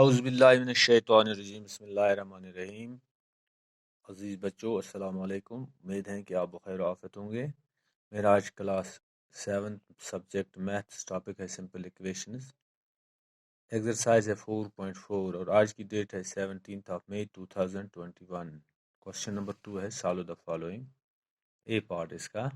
औज़ुबिल्लाहिमिनश्शैतानिर्रजीम बिस्मिल्लाहिर्रहमानिर्रहीम। अज़ीज़ बच्चों, अस्सलाम वालेकुम। उम्मीद है कि आप बखैर आफियत होंगे। मेरा आज क्लास 7 सब्जेक्ट मैथ्स टॉपिक है सिंपल इक्वेशंस। एक्सरसाइज है 4.4 और आज की डेट है 17 मई 2021। क्वेश्चन नंबर 2 है solve the following. A part इसका।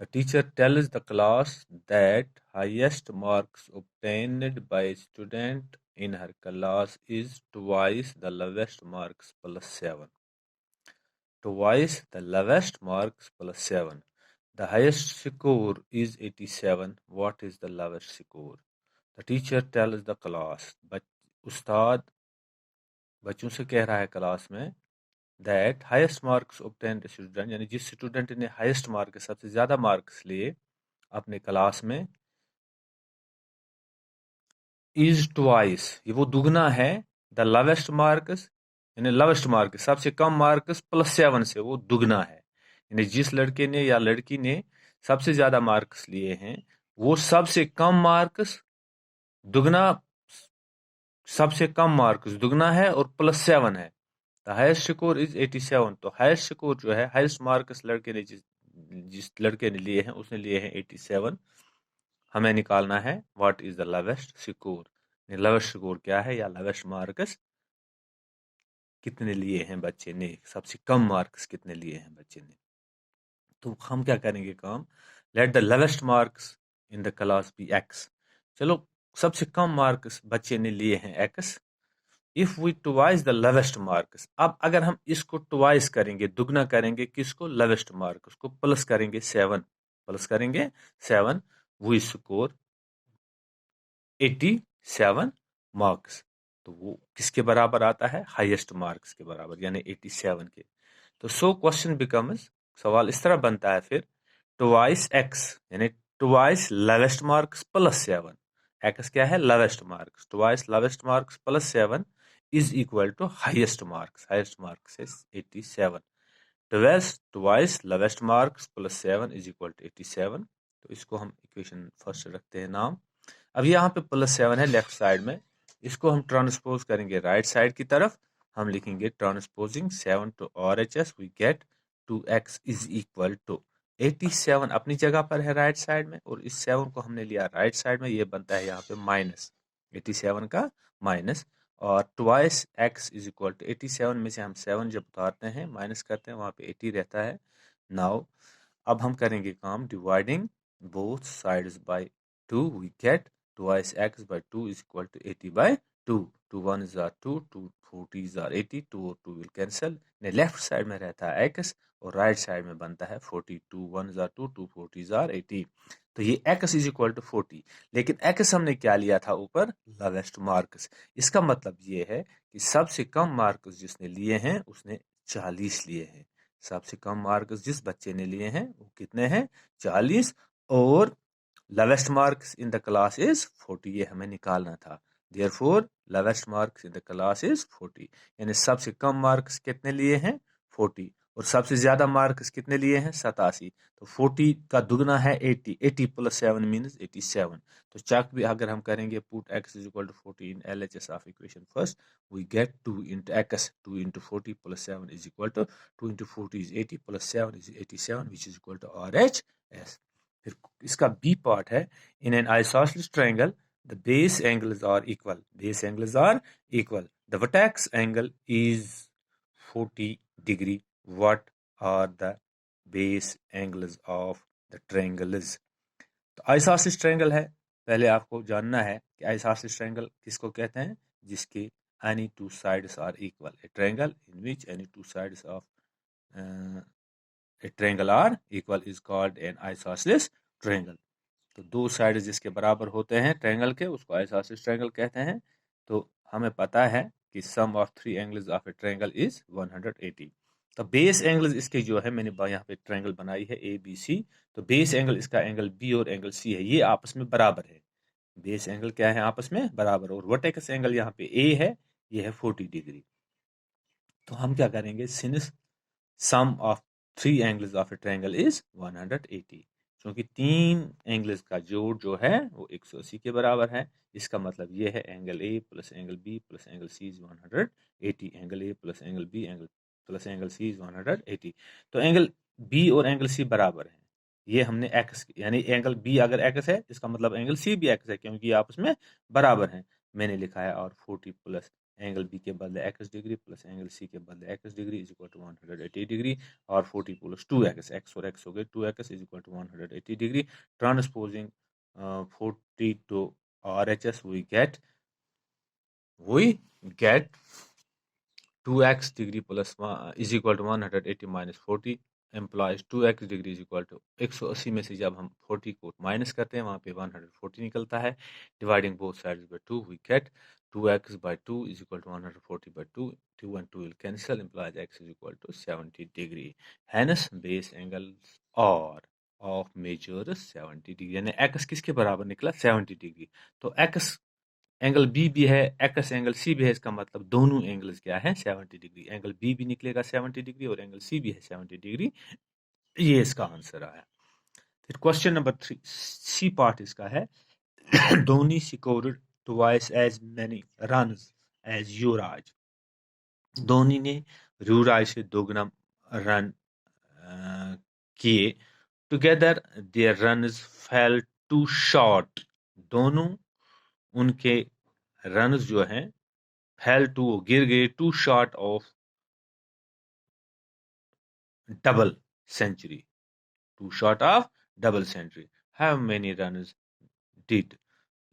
The teacher tells the class that highest marks obtained by a student in her class is twice the lowest marks plus 7. Twice the lowest marks plus 7. The highest score is 87. What is the lowest score? The teacher tells the class. उस्ताद बच्चों से कह रहा है class में that highest marks obtained student, यानी जिस student ने highest marks सबसे ज्यादा मार्क्स लिए अपने क्लास में, इज ट्वाइस ये वो दुगना है, द लवेस्ट मार्क्स यानी लवेस्ट मार्क्स सबसे कम मार्क्स प्लस 7 से वो दुगना है। यानी जिस लड़के ने या लड़की ने सबसे ज्यादा मार्क्स लिए हैं वो सबसे कम मार्क्स दुगना, सबसे कम मार्क्स दुगना है और प्लस 7 है। The highest score is 87। तो हाईएस्ट स्कोर जो है, हाईएस्ट मार्क्स लड़के ने जिस जिस लड़के ने लिए हैं उसने लिए हैं 87। हमें निकालना है what is the lowest score. Lowest score क्या है या लोवेस्ट मार्क्स कितने लिए हैं बच्चे ने, सबसे कम मार्क्स कितने लिए हैं बच्चे ने। तो हम क्या करेंगे काम, let the lowest marks in the class be x. चलो सबसे कम मार्क्स बच्चे ने लिए हैं x. If we twice the lowest marks, अब अगर हम इसको ट्वाइस करेंगे, दुगना करेंगे किसको, लोवेस्ट मार्क्स को, प्लस करेंगे 7, प्लस करेंगे 7, वी स्कोर 87 मार्क्स। तो वो किसके बराबर आता है, हाईएस्ट मार्क्स के बराबर, यानी 87 के। तो सो क्वेश्चन बिकम्स, सवाल इस तरह बनता है फिर, ट्वाइस एक्स यानी twice lowest marks plus 7। X क्या है, lowest marks, twice lowest marks plus 7 is equal to highest marks. Highest marks is 87। Twice lowest marks plus 7 is equal to 87। तो इसको हम इक्वेशन फर्स्ट रखते हैं नाम। अब यहाँ पे प्लस 7 है लेफ्ट साइड में, इसको हम ट्रांसपोज करेंगे राइट साइड की तरफ। हम लिखेंगे transposing 7 to RHS we get 2x is equal to 87 अपनी जगह पर है राइट साइड में, और इस 7 को हमने लिया राइट साइड में, ये बनता है यहाँ पे माइनस 87 का माइनस, और twice x is equal to 87 में से हम 7 जब उतारते हैं माइनस करते हैं वहाँ पे 80 रहता है। नाउ अब हम करेंगे काम, dividing both sides by 2 we get twice x by 2 is equal to 80 by 2. 2 1s are 2, 2 40s are 80, 2 और 2 will cancel। ने लेफ्ट साइड में रहता है x और राइट साइड में बनता है 40। 2 1s are 2, 2 40s are 80। तो ये x is equal to 40, लेकिन x हमने क्या लिया था ऊपर, लोवेस्ट मार्क्स। इसका मतलब ये है कि सबसे कम मार्क्स जिसने लिए हैं उसने 40 लिए हैं। सबसे कम मार्क्स जिस बच्चे ने लिए हैं वो कितने हैं, 40, और lowest marks in the class is 40, ये हमें निकालना था। therefore lowest marks in the class is 40, यानी सबसे कम मार्क्स कितने लिए हैं, 40, और सबसे ज्यादा मार्क्स कितने लिए हैं, 87। तो 40 का दुगना है 80, 80 प्लस 7 मीन्स 87। तो चेक भी अगर हम करेंगे, put x is equal to 40 in LHS of equation first, we get 2 into x, 2 into 40 plus 7 is equal to 2 into 40 is 80 plus 7 is 87 which is equal to RHS। फिर इसका B part है, in an isosceles triangle the base angles are equal, base angles are equal, the vertex angle is 40 degree, what are the base angles of the triangles. तो isosceles triangle है, पहले आपको जानना है कि आइसोसेलेस ट्रायंगल किसको कहते हैं, जिसके any two sides are equal, a triangle in which any two sides of a triangle are equal is called an isosceles triangle। तो दो साइड जिसके बराबर होते हैं ट्रायंगल के उसको आइसोसेलेस ट्रायंगल कहते हैं। तो हमें पता है कि sum of three angles of a triangle is 180। तो बेस एंगल्स इसके जो है, मैंने यहाँ पे ट्रायंगल बनाई है ABC, तो बेस एंगल इसका एंगल B और एंगल C है, ये आपस में बराबर है। बेस एंगल क्या है, आपस में बराबर, और वर्टेक्स एंगल यहाँ पे A है, ये है 40 डिग्री। तो हम क्या करेंगे, since sum of three angles of a triangle is 180, क्योंकि 3 एंगल्स का जोड़ जो है वो 180 के बराबर है। इसका मतलब ये है angle A plus angle B plus angle C is 180। Angle A plus angle B angle plus angle C is 180। तो एंगल बी और एंगल सी बराबर है। ये हमने एक्स यानी एंगल बी अगर एक्स है इसका मतलब एंगल सी भी एक्स है, क्योंकि आपस में बराबर हैं। मैंने लिखा है और 40 प्लस एंगल बी के बदले x degree plus angle C के बदले x degree is equal to 180 degree, और 40 प्लस 2x, x और x हो गए 2x is equal to 180 degree. Transposing 40 to RHS we get 2x degree plus is equal to 180 minus 40 implies 2x degree is equal to 180 में से जब हम 40 को minus करते हैं वहाँ पे 140 निकलता है। Dividing both sides by 2 we get 2x by 2 is equal to 140 by 2. 2 and 2 will cancel, implies x is equal to 70 degree. Hence base angles are of measures 70 degree, यानी x किसके बराबर निकला 70 डिग्री। तो x एंगल बी भी है, x angle C भी है, इसका मतलब दोनों एंगल्स क्या है 70 डिग्री। एंगल बी भी निकलेगा 70 डिग्री और एंगल सी भी है 70 डिग्री। ये इसका आंसर आया। फिर क्वेश्चन नंबर 3 सी पार्ट इसका है Dhoni scored twice as many runs as Yuvraj. Dhoni ने युवराज से दोगुना रन किए। Together their runs fell two short. दोनों उनके रन्स जो हैं फेल टू गिर गए two short of double century. Two short of double century. How many runs did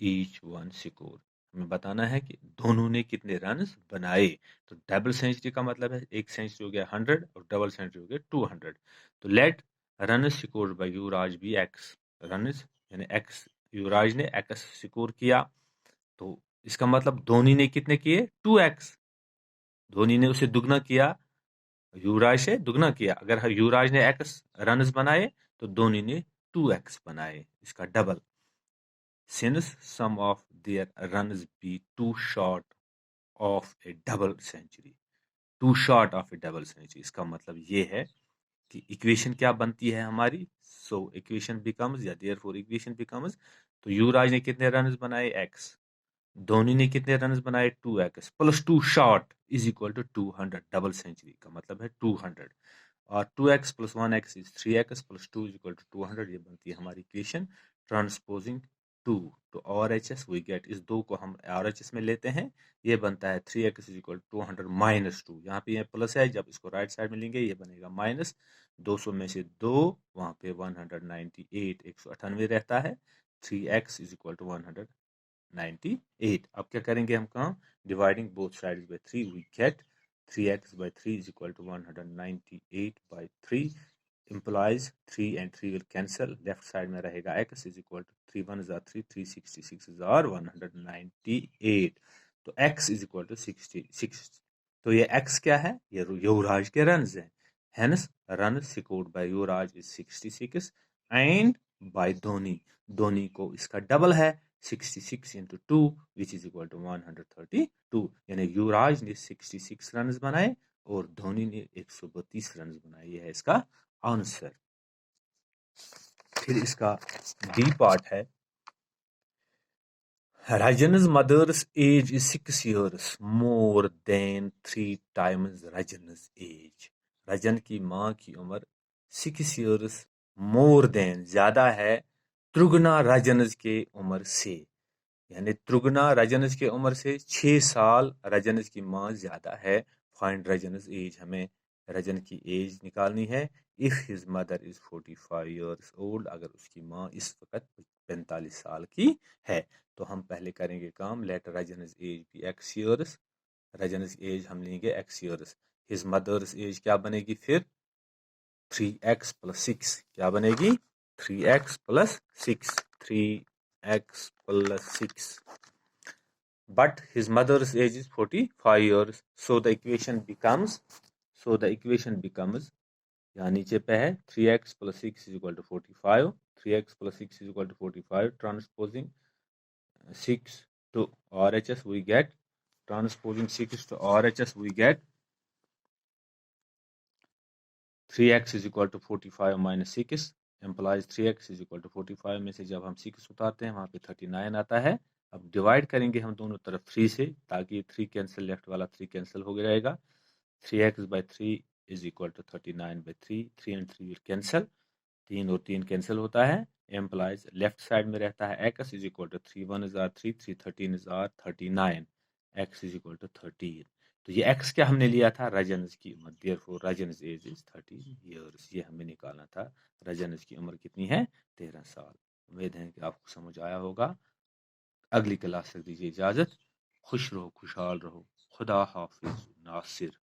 each one score. हमें बताना है कि दोनों ने कितने रन्स बनाए। तो डबल सेंचुरी का मतलब है एक सेंचुरी हो गया 100 और डबल सेंचुरी हो गया 200। तो let runs scored by Yuvraj be x. Runs यानी एक्स, युवराज ने एक्स स्कोर किया, तो इसका मतलब धोनी ने कितने किए 2x। धोनी ने उसे दुगना किया, युवराज से दुगना किया। अगर युवराज ने x रन्स बनाए तो धोनी ने 2x बनाए, इसका double. Since sum of their runs be two short of a double century. Two short of a double century, इसका मतलब ये है कि इक्वेशन क्या बनती है हमारी। सो इक्वेशन बिकम्स या देयरफॉर इक्वेशन बिकम्स, तो युवराज ने कितने रन्स बनाए x, धोनी ने कितने रन्स बनाए 2x plus 2 short is equal to 200। Double century का मतलब है 200, और 2x plus 1x is 3x plus 2 is equal to 200। ये बनती है हमारी इक्वेशन। ट्रांसपोजिंग 2 तो RHS वी गेट, इस 2 को हम RHS में लेते हैं, ये बनता है 3x is equal to 200 minus 2। यहाँ पे ये प्लस है, जब इसको राइट साइड में लेंगे ये बनेगा माइनस। 200 में से 2, वहाँ पे 198 198 रहता है। 3x is equal to 198। अब क्या करेंगे हम काम, dividing both sides by 3 we get 3x by 3 is equal to 198 by 3 implies 3 and 3 will cancel, left side में रहेगा x is equal to 3 1 is 3 366 is 198। तो x is equal to 66। तो ये x क्या है, ये युवराज के रन्स हैं। hence run scored by Yuvraj is 66 and by Dhoni, Dhoni को इसका डबल है 66 into 2 which is equal to 132। यानी युवराज ने 66 रन्स बनाए और धोनी ने 132 रन्स बनाए। यह है इसका आंसर। फिर इसका डी पार्ट है Rajan's mother's age is 6 years more than 3 times Rajan's age। रजन की माँ की उम्र 6 years more than ज्यादा है त्रुगना रजनस के उम्र से। यानी त्रुगना रजनस के उम्र से 6 साल रजनस की माँ ज्यादा है। फाइंड रजनस एज, हमें रजन की एज निकालनी है। If his mother is 45 years old, अगर उसकी माँ इस वक्त 45 साल की है, तो हम पहले करेंगे काम, let Rajan's age be x years। Rajan's age हम लेंगे x years। His mother's age क्या बनेगी फिर 3x plus 6, क्या बनेगी 3x plus 6, 3x plus 6। But his mother's age is 45 years, so the equation becomes यहाँ नीचे पे है 3x plus 6 is equal to 45, 3x plus 6 is equal to 45। Transposing 6 to RHS we get, transposing 6 to RHS we get 3x is equal to 45 minus 6, employees 3x is equal to 45 में से जब हम 6 उतारते हैं वहाँ पे 39 आता है। अब डिवाइड करेंगे हम दोनों तरफ 3 से, ताकि 3 कैंसिल, लेफ्ट वाला 3 कैंसिल हो जाएगा। 3x/3 is equal to 39/3, 3 and 3 will cancel, 3 और 3 कैंसिल होता है। एम्प्लॉयज लेफ्ट साइड में रहता है x is equal to 3 1 is are 3 3 13 is are 39, x is equal to 13। तो ये x क्या हमने लिया था, रजन्स की उम्र, देयरफॉर रजन्स एज इज 13 इयर्स, ये हमें निकालना था। रजन्स की उम्र कितनी है, 13 साल। उम्मीद है कि आपको समझ आया होगा। अगली क्लास तक दीजिए इजाजत। खुश रहो, खुशहाल रहो। खुदा हाफिज नासिर।